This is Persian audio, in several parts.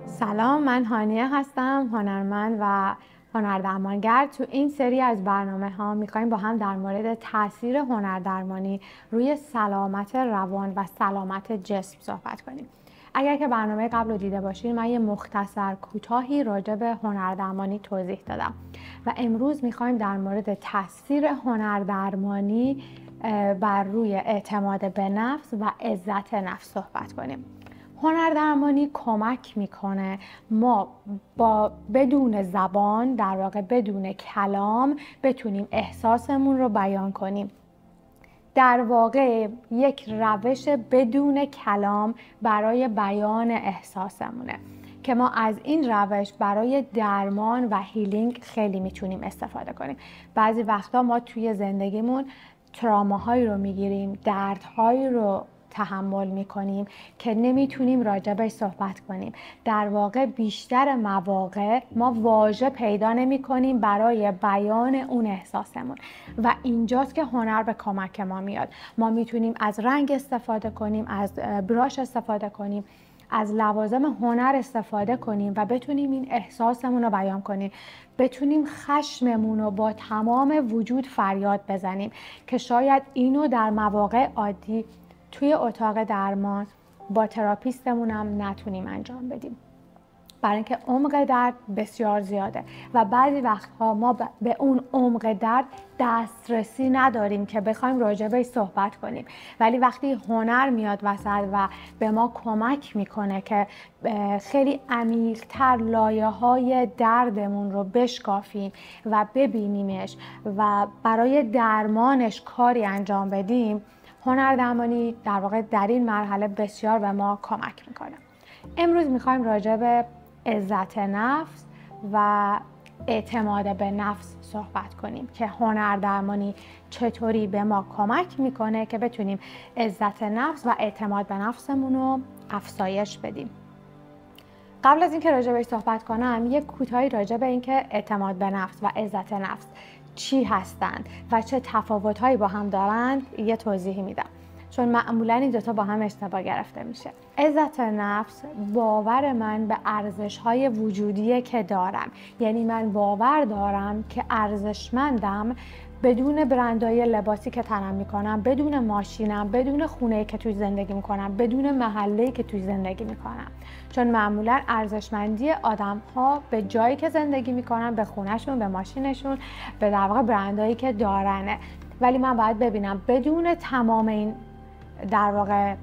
سلام، من هانیه هستم، هنرمند و هنردرمانگر. تو این سری از برنامه ها میخوایم با هم در مورد تاثیر هنردرمانی روی سلامت روان و سلامت جسم صحبت کنیم. اگر که برنامه قبل رو دیده باشین، من یه مختصر کوتاهی راجع به هنردرمانی توضیح دادم و امروز میخوایم در مورد تاثیر هنردرمانی بر روی اعتماد به نفس و عزت نفس صحبت کنیم. هنردرمانی کمک میکنه ما بدون زبان، در واقع بدون کلام، بتونیم احساسمون رو بیان کنیم. در واقع یک روش بدون کلام برای بیان احساسمونه که ما از این روش برای درمان و هیلینگ خیلی میتونیم استفاده کنیم. بعضی وقتا ما توی زندگیمون تراماهایی رو میگیریم، دردهایی رو تحمل میکنیم که نمیتونیم راجبش صحبت کنیم. در واقع بیشتر مواقع ما واژه پیدا نمیکنیم برای بیان اون احساسمون و اینجاست که هنر به کمک ما میاد. ما میتونیم از رنگ استفاده کنیم، از براش استفاده کنیم، از لوازم هنر استفاده کنیم و بتونیم این احساسمون رو بیان کنیم. بتونیم خشممون رو با تمام وجود فریاد بزنیم که شاید اینو در مواقع عادی توی اتاق درمان با تراپیستمون هم نتونیم انجام بدیم، برای اینکه عمق درد بسیار زیاده و بعضی وقتها ما به اون عمق درد دسترسی نداریم که بخوایم راجبش صحبت کنیم. ولی وقتی هنر میاد وسط و به ما کمک میکنه که خیلی عمیق‌تر لایه‌های دردمون رو بشکافیم و ببینیمش و برای درمانش کاری انجام بدیم، هنردرمانی در واقع در این مرحله بسیار به ما کمک میکنه. امروز میخوایم راجع به عزت نفس و اعتماد به نفس صحبت کنیم که هنردرمانی چطوری به ما کمک میکنه که بتونیم عزت نفس و اعتماد به نفسمون رو افزایش بدیم. قبل از اینکه راجع بهش صحبت کنم، یک کوتاهی راجع به اینکه اعتماد به نفس و عزت نفس چی هستند و چه تفاوت‌هایی با هم دارند یه توضیحی میدم، چون معمولاً این دوتا با هم اشتباه گرفته میشه. عزت نفس باور من به ارزش‌های وجودیه که دارم، یعنی من باور دارم که ارزشمندم بدون برندهای لباسی که تنم میکنم، بدون ماشینم، بدون خونه‌ای که توی زندگی میکنم، بدون محله‌ای که توی زندگی میکنم. چون معمولا ارزشمندی آدم‌ها به جایی که زندگی میکنن، به خونهشون، به ماشینشون، به در واقع برندهایی که دارنه. ولی من باید ببینم بدون تمام این در واقع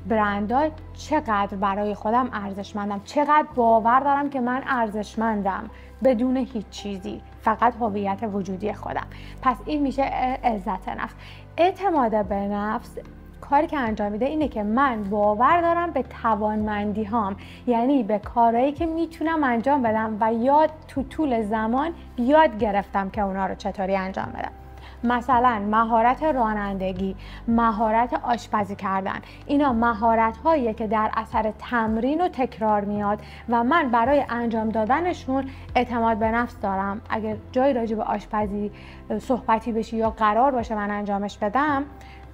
برندها چقدر برای خودم ارزشمندم، چقدر باور دارم که من ارزشمندم بدون هیچ چیزی، فقط هویت وجودی خودم. پس این میشه عزت نفس. اعتماد به نفس کاری که انجام میده اینه که من باور دارم به توانمندی هام، یعنی به کارهایی که میتونم انجام بدم و تو طول زمان یاد گرفتم که اونا رو چطوری انجام بدم. مثلا مهارت رانندگی، مهارت آشپزی کردن، اینا مهارت هاییه که در اثر تمرین و تکرار میاد و من برای انجام دادنشون اعتماد به نفس دارم. اگر جایی راجع به آشپزی صحبتی بشه یا قرار باشه من انجامش بدم،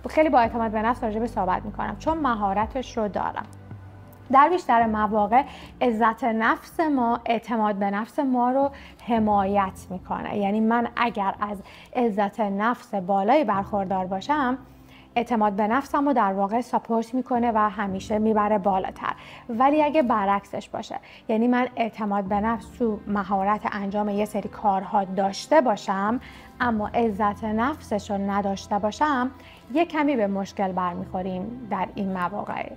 خیلی با اعتماد به نفس راجع به صحبت میکنم، چون مهارتش رو دارم. در بیشتر مواقع عزت نفس ما اعتماد به نفس ما رو حمایت میکنه، یعنی من اگر از عزت نفس بالایی برخوردار باشم، اعتماد به نفسم رو در واقع ساپورت میکنه و همیشه میبره بالاتر. ولی اگه برعکسش باشه، یعنی من اعتماد به نفس تو مهارت انجام یه سری کارها داشته باشم اما عزت نفسش رو نداشته باشم، یه کمی به مشکل برمیخوریم در این مواقع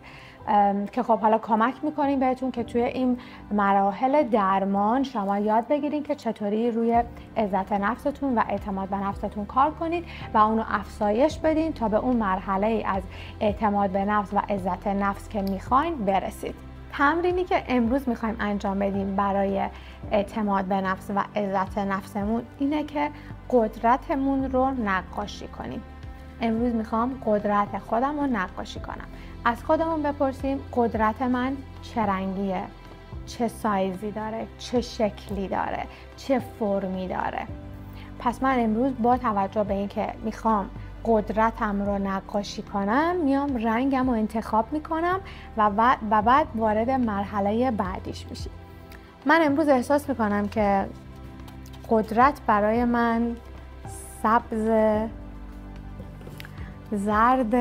که خب حالا کمک میکنیم بهتون که توی این مراحل درمان شما یاد بگیرین که چطوری روی عزت نفستون و اعتماد به نفستون کار کنید و اونو افزایش بدین تا به اون مرحله ای از اعتماد به نفس و عزت نفس که میخواین برسید. تمرینی که امروز میخوایم انجام بدیم برای اعتماد به نفس و عزت نفسمون اینه که قدرتمون رو نقاشی کنیم. امروز میخوام قدرت خودم رو نقاشی کنم. از خودمون بپرسیم قدرت من چه رنگیه، چه سایزی داره، چه شکلی داره، چه فرمی داره. پس من امروز با توجه به اینکه میخوام قدرتم رو نقاشی کنم، میام رنگم رو انتخاب میکنم و بعد وارد مرحله بعدیش میشیم. من امروز احساس میکنم که قدرت برای من سبز، زرد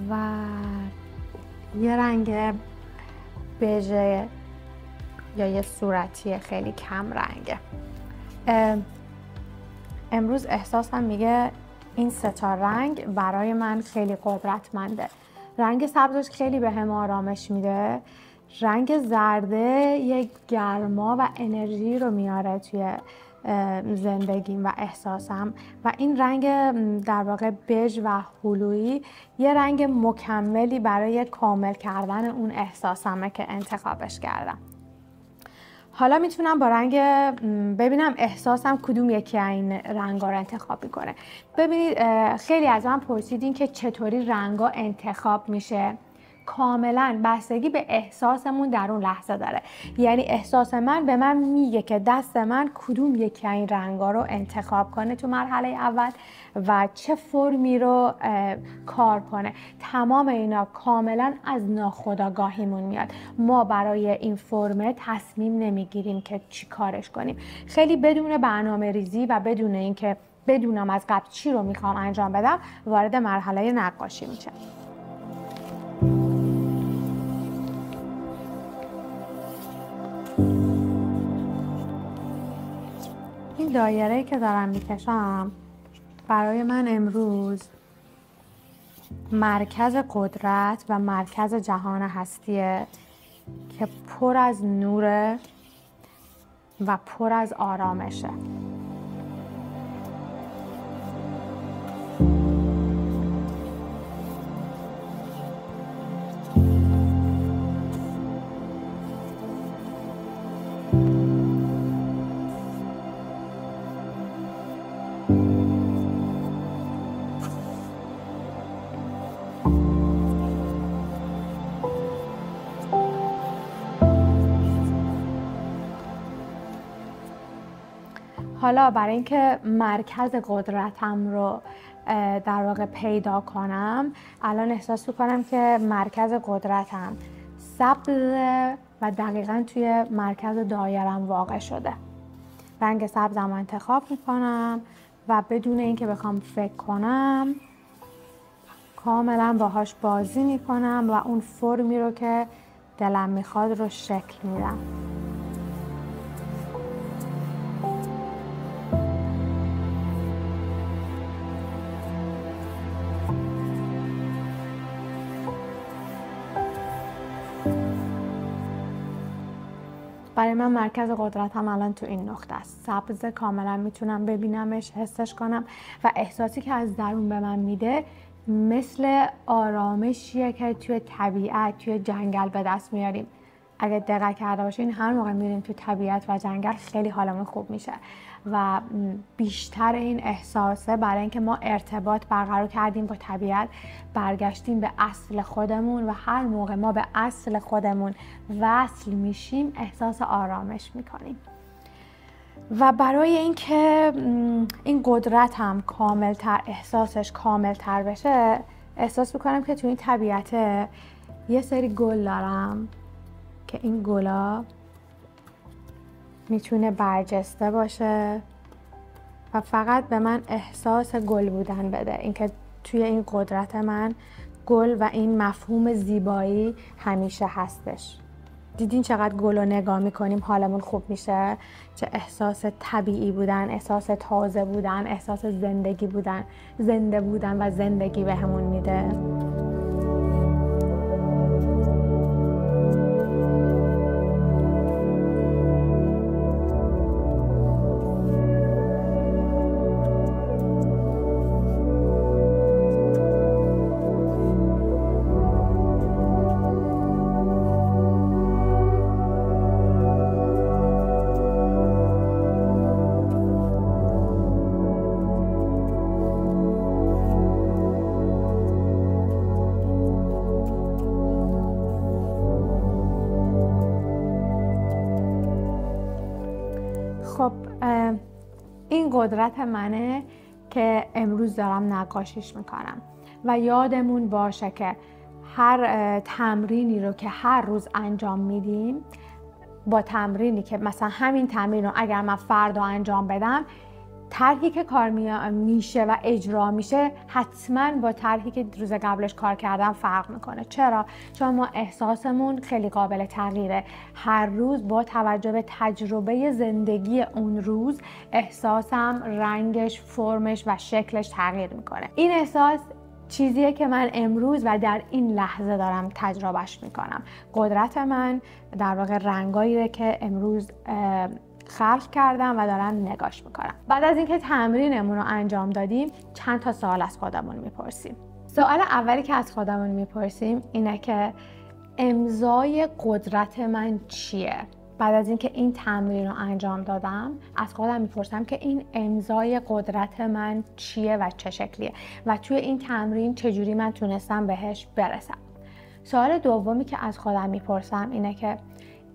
و یه رنگ بژ یا یه صورتی خیلی کم رنگه. امروز احساسم میگه این سه تا رنگ برای من خیلی قدرتمنده. رنگ سبزش خیلی به هم آرامش میده. رنگ زرده یک گرما و انرژی رو میاره توی زندگیم و احساسم و این رنگ در واقع بژ و هلویی یه رنگ مکملی برای کامل کردن اون احساسمه که انتخابش کردم. حالا میتونم با رنگ ببینم احساسم کدوم یکی این رنگا رو انتخاب میکنه. ببینید خیلی از من پرسیدین که چطوری رنگا انتخاب میشه. کاملا بستگی به احساسمون در اون لحظه داره. یعنی احساس من به من میگه که دست من کدوم یکی این رنگا رو انتخاب کنه تو مرحله اول و چه فرمی رو کار کنه. تمام اینا کاملا از ناخودآگاهیمون میاد. ما برای این فرم تصمیم نمیگیریم که چی کارش کنیم. خیلی بدون برنامه ریزی و بدون اینکه بدونم از قبل چی رو میخوام انجام بدم وارد مرحله نقاشی میشم. این دایره‌ای که دارم میکشم برای من امروز مرکز قدرت و مرکز جهان هستیه که پر از نوره و پر از آرامشه. حالا برای اینکه مرکز قدرتم رو در واقع پیدا کنم الان احساس میکنم که مرکز قدرتم سبز و دقیقاً توی مرکز دایرم واقع شده. رنگ سبزم انتخاب میکنم و بدون اینکه بخوام فکر کنم کاملا باهاش بازی میکنم و اون فرمی رو که دلم میخواد رو شکل میدم. برای من مرکز قدرتم الان تو این نقطه است. سبز کاملا میتونم ببینمش، حسش کنم و احساسی که از درون به من میده مثل آرامشیه که توی طبیعت، توی جنگل به دست میاریم. اگه دقت کرده باشین هر موقع میریم تو طبیعت و جنگل خیلی حالمون خوب میشه و بیشتر این احساسه برای اینکه ما ارتباط برقرار کردیم با طبیعت، برگشتیم به اصل خودمون و هر موقع ما به اصل خودمون وصل میشیم احساس آرامش میکنیم. و برای اینکه این قدرت هم کاملتر، احساسش کاملتر بشه احساس میکنم که تو این طبیعت یه سری گل دارم که این گلا میتونه برجسته باشه و فقط به من احساس گل بودن بده. اینکه توی این قدرت من گل و این مفهوم زیبایی همیشه هستش. دیدین چقدر گل رو نگاه میکنیم حالمون خوب میشه؟ چه احساس طبیعی بودن، احساس تازه بودن، احساس زندگی بودن، زنده بودن و زندگی به همون میده. خب این قدرت منه که امروز دارم نقاشیش میکنم و یادمون باشه که هر تمرینی رو که هر روز انجام میدیم، با تمرینی که مثلا همین تمرین رو اگر من فردا انجام بدم، طرحی که کار میشه و اجرا میشه حتما با طرحی که روز قبلش کار کردم فرق میکنه. چرا؟ چون ما احساسمون خیلی قابل تغییره. هر روز با توجه به تجربه زندگی اون روز احساسم، رنگش، فرمش و شکلش تغییر میکنه. این احساس چیزیه که من امروز و در این لحظه دارم تجربهش میکنم. قدرت من در واقع رنگاییه که امروز خلق کردم و دارم نگاش میکنم. بعد از اینکه تمرینمون رو انجام دادیم، چند تا سوال از خودمون میپرسیم. سوال اولی که از خودمون میپرسیم اینه که امضای قدرت من چیه؟ بعد از اینکه این تمرین رو انجام دادم، از خودم میپرسم که این امضای قدرت من چیه و چه شکلیه و توی این تمرین چجوری من تونستم بهش برسم. سوال دومی که از خودم میپرسم اینه که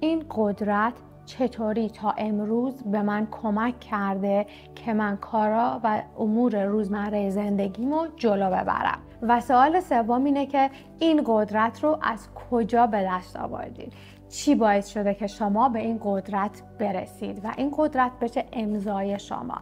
این قدرت چطوری تا امروز به من کمک کرده که من کارا و امور روزمره زندگیمو جلو ببرم. و سوال سوم اینه که این قدرت رو از کجا به دست آوردید؟ چی باعث شده که شما به این قدرت برسید و این قدرت بشه امضای شما؟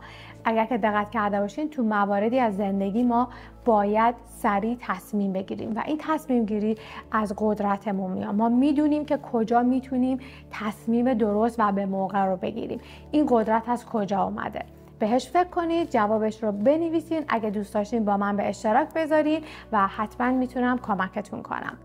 اگر که دقت کرده باشین تو مواردی از زندگی ما باید سریع تصمیم بگیریم و این تصمیم گیری از قدرتمون میاد. ما میدونیم که کجا میتونیم تصمیم درست و به موقع رو بگیریم. این قدرت از کجا اومده؟ بهش فکر کنید، جوابش رو بنویسین، اگه دوست داشتین با من به اشتراک بذارین و حتما میتونم کمکتون کنم.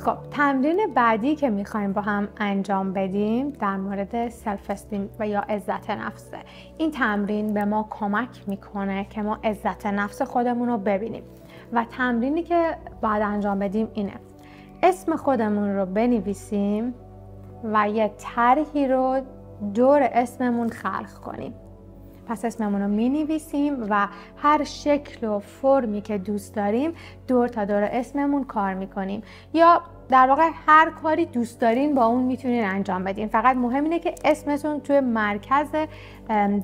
خب تمرین بعدی که میخوایم با هم انجام بدیم در مورد سلف استیم و یا عزت نفسه. این تمرین به ما کمک میکنه که ما عزت نفس خودمون رو ببینیم و تمرینی که باید انجام بدیم اینه: اسم خودمون رو بنویسیم و یه طرحی رو دور اسممون خلق کنیم. پس اسممون رو می نویسیم و هر شکل و فرمی که دوست داریم دور تا دور اسممون کار می کنیم، یا در واقع هر کاری دوست دارین با اون میتونین انجام بدین. فقط مهم اینه که اسمتون توی مرکز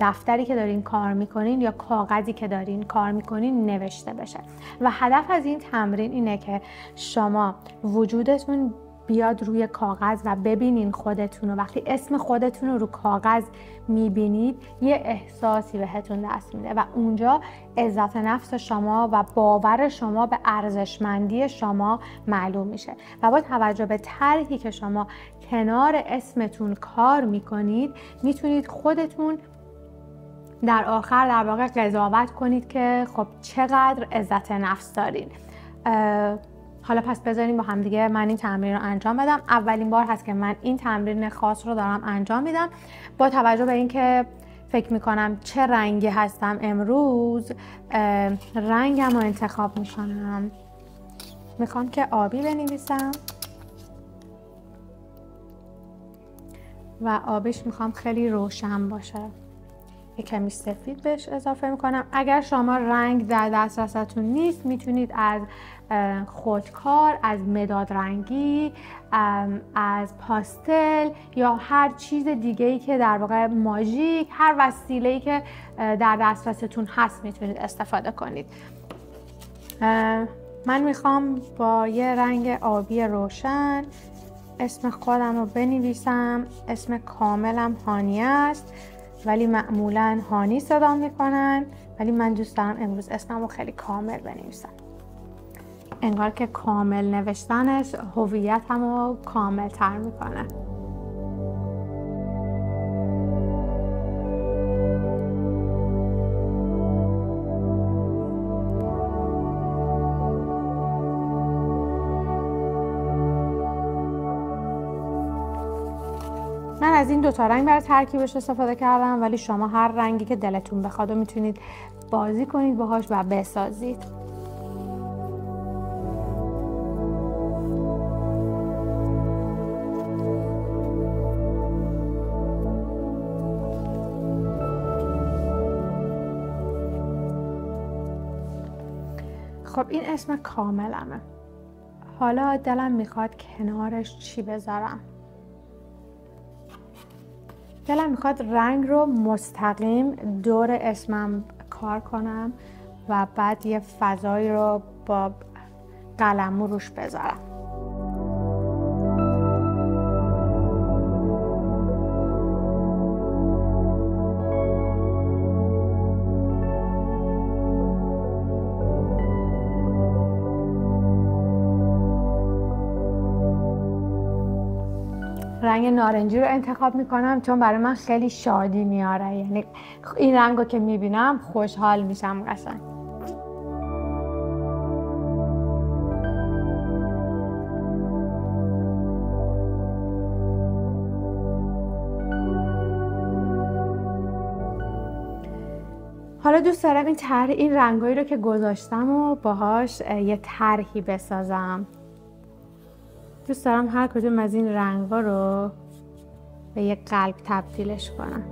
دفتری که دارین کار میکنین یا کاغذی که دارین کار میکنین نوشته بشه. و هدف از این تمرین اینه که شما وجودتون بیاد روی کاغذ و ببینین خودتون، و وقتی اسم خودتون رو کاغذ میبینید یه احساسی بهتون دست میده و اونجا عزت نفس شما و باور شما به ارزشمندی شما معلوم میشه و با توجه به طرحی که شما کنار اسمتون کار میکنید میتونید خودتون در آخر در واقع قضاوت کنید که خب چقدر عزت نفس دارین. حالا پس بذاریم با هم دیگه من این تمرین رو انجام بدم. اولین بار هست که من این تمرین خاص رو دارم انجام میدم. با توجه به اینکه فکر میکنم چه رنگی هستم امروز، رنگم رو انتخاب میکنم. میخوام که آبی بنویسم و آبیش میخوام خیلی روشن باشه. یک کمی سفید بهش اضافه میکنم. اگر شما رنگ در دسترستون نیست میتونید از خودکار، از مداد رنگی، از پاستل یا هر چیز دیگه‌ای که در واقع ماژیک، هر وسیله‌ای که در دسترستون هست میتونید استفاده کنید. من میخوام با یه رنگ آبی روشن اسم خودم رو بنویسم. اسم کاملم هانیه است ولی معمولا هانی صدا میکنن، ولی من دوست دارم امروز اسمم رو خیلی کامل بنویسم. انگار که کامل نوشتنش هویتم رو کامل تر میکنه. من از این دوتا رنگ برای ترکیبش استفاده کردم، ولی شما هر رنگی که دلتون بخواد و میتونید بازی کنید باهاش و بسازید. خب این اسم کاملمه. حالا دلم میخواد کنارش چی بذارم. دلم میخواد رنگ رو مستقیم دور اسمم کار کنم و بعد یه فضایی رو با قلمو روش بذارم. رنگ نارنجی رو انتخاب میکنم چون برای من خیلی شادی میاره، یعنی این رنگ رو که میبینم خوشحال میشم قشنگ. حالا دوست دارم این رنگایی رو که گذاشتم و باهاش یه طرحی بسازم. دوست دارم هر کدوم از این رنگا رو به یک قلب تبدیلش کنم.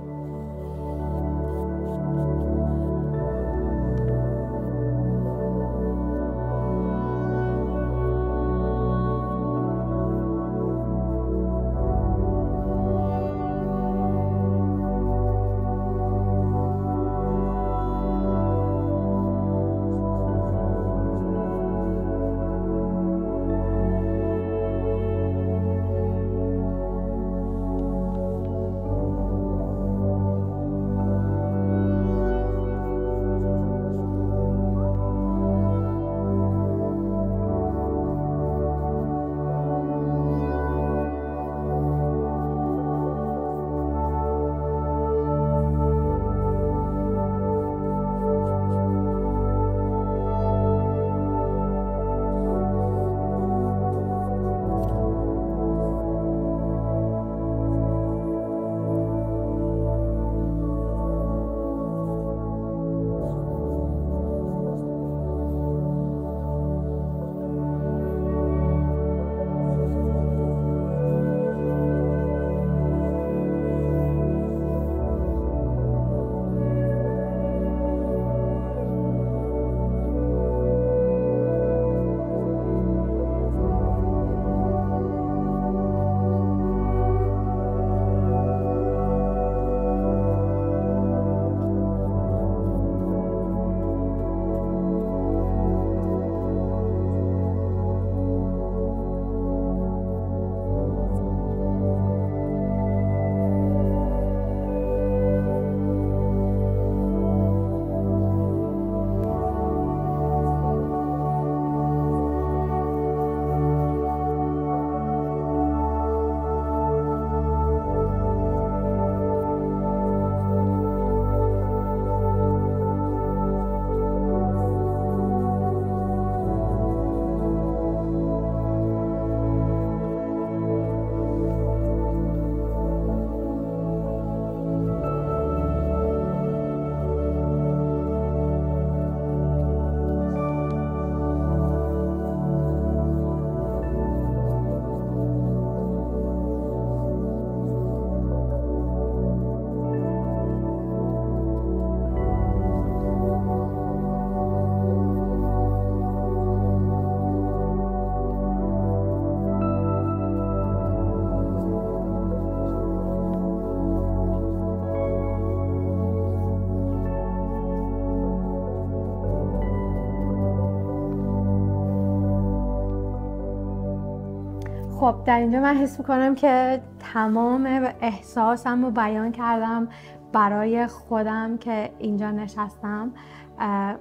خب در اینجا من حس میکنم که تمام احساسم رو بیان کردم برای خودم که اینجا نشستم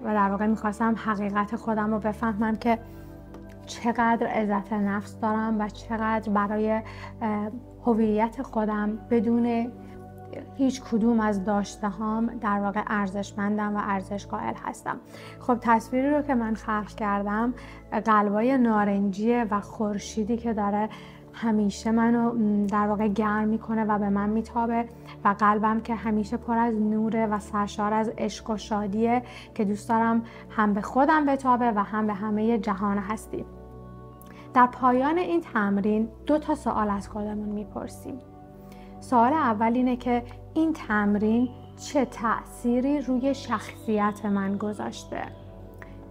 و در واقع میخواستم حقیقت خودم رو بفهمم که چقدر عزت نفس دارم و چقدر برای هویت خودم بدون هیچ کدوم از داشته هام در واقع ارزشمندم و ارزش قائل هستم. خب تصویری رو که من خلق کردم قلبای نارنجیه و خورشیدی که داره همیشه منو در واقع گرم میکنه و به من میتابه و قلبم که همیشه پر از نوره و سرشار از عشق و شادیه که دوست دارم هم به خودم بتابه و هم به همه جهان هستی. در پایان این تمرین 2 سوال از خودمون میپرسیم. سوال اول اینه که این تمرین چه تأثیری روی شخصیت من گذاشته؟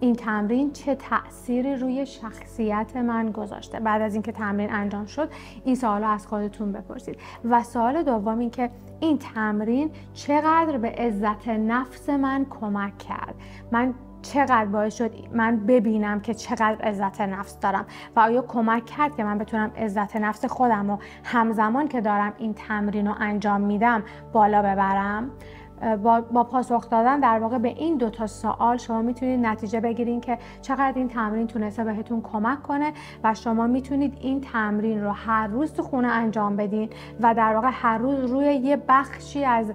این تمرین چه تأثیری روی شخصیت من گذاشته. بعد از اینکه تمرین انجام شد این سوالو از خودتون بپرسید. و سوال دوم این که این تمرین چقدر به عزت نفس من کمک کرد. من چقدر باعث شد من ببینم که چقدر عزت نفس دارم و آیا کمک کرد که من بتونم عزت نفس خودم رو همزمان که دارم این تمرین رو انجام میدم بالا ببرم. با پاسخ دادن در واقع به این دوتا سوال شما میتونید نتیجه بگیرین که چقدر این تمرین تونسته بهتون کمک کنه و شما میتونید این تمرین رو هر روز تو خونه انجام بدین و در واقع هر روز روی یه بخشی از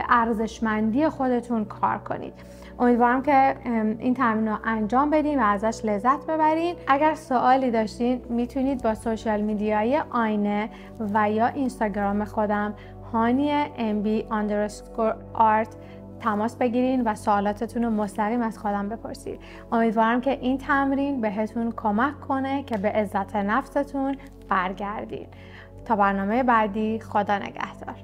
ارزشمندی خودتون کار کنید. امیدوارم که این تمرین رو انجام بدین و ازش لذت ببرین. اگر سوالی داشتین میتونید با سوشال میدیای آینه و یا اینستاگرام خودم hani_art تماس بگیرین و سوالاتتون رو مستقیم از خودم بپرسید. امیدوارم که این تمرین بهتون کمک کنه که به عزت نفستون برگردین. تا برنامه بعدی، خدا نگهدار.